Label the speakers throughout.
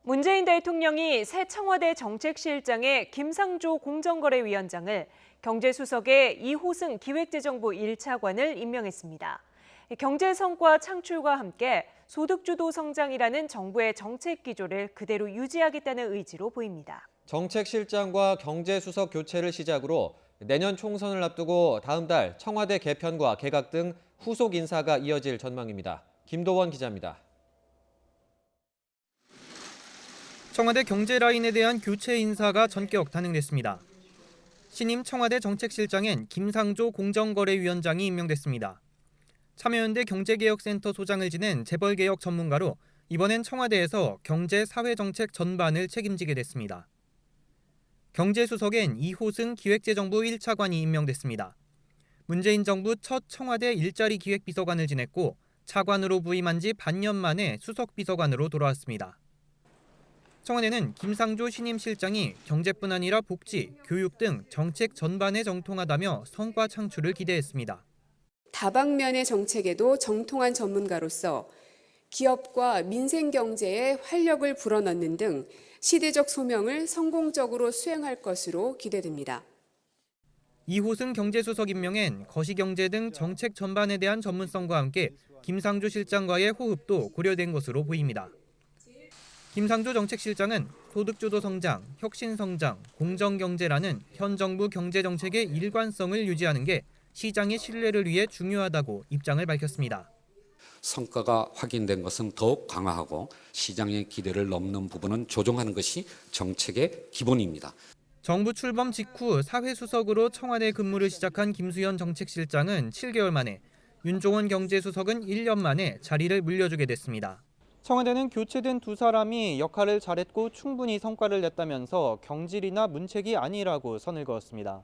Speaker 1: 문재인 대통령이 새 청와대 정책실장에 김상조 공정거래위원장을, 경제수석에 이호승 기획재정부 1차관을 임명했습니다. 경제 성과 창출과 함께 소득주도 성장이라는 정부의 정책 기조를 그대로 유지하겠다는 의지로 보입니다.
Speaker 2: 정책실장과 경제수석 교체를 시작으로 내년 총선을 앞두고 다음 달 청와대 개편과 개각 등 후속 인사가 이어질 전망입니다. 김도원 기자입니다.
Speaker 3: 청와대 경제 라인에 대한 교체 인사가 전격 단행됐습니다. 신임 청와대 정책실장엔 김상조 공정거래위원장이 임명됐습니다. 참여연대 경제개혁센터 소장을 지낸 재벌개혁 전문가로 이번엔 청와대에서 경제 사회정책 전반을 책임지게 됐습니다. 경제수석엔 이호승 기획재정부 1차관이 임명됐습니다. 문재인 정부 첫 청와대 일자리 기획비서관을 지냈고 차관으로 부임한 지 반년 만에 수석비서관으로 돌아왔습니다. 청와대는 김상조 신임 실장이 경제뿐 아니라 복지, 교육 등 정책 전반에 정통하다며 성과 창출을 기대했습니다.
Speaker 4: 다방면의 정책에도 정통한 전문가로서 기업과 민생 경제에 활력을 불어넣는 등 시대적 소명을 성공적으로 수행할 것으로 기대됩니다.
Speaker 3: 이호승 경제수석 임명엔 거시경제 등 정책 전반에 대한 전문성과 함께 김상조 실장과의 호흡도 고려된 것으로 보입니다. 김상조 정책실장은 소득주도 성장, 혁신성장, 공정경제라는 현 정부 경제정책의 일관성을 유지하는 게 시장의 신뢰를 위해 중요하다고 입장을 밝혔습니다.
Speaker 5: 성과가 확인된 것은 더욱 강화하고 시장의 기대를 넘는 부분은 조정하는 것이 정책의 기본입니다.
Speaker 3: 정부 출범 직후 사회수석으로 청와대 근무를 시작한 김수현 정책실장은 7개월 만에, 윤종원 경제수석은 1년 만에 자리를 물려주게 됐습니다. 청와대는 교체된 두 사람이 역할을 잘했고 충분히 성과를 냈다면서 경질이나 문책이 아니라고 선을 그었습니다.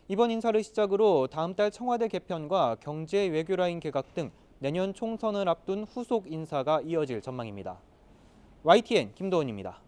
Speaker 3: 이번 인사를 시작으로 다음 달 청와대 개편과 경제 외교 라인 개각 등 내년 총선을 앞둔 후속 인사가 이어질 전망입니다. YTN 김도원입니다.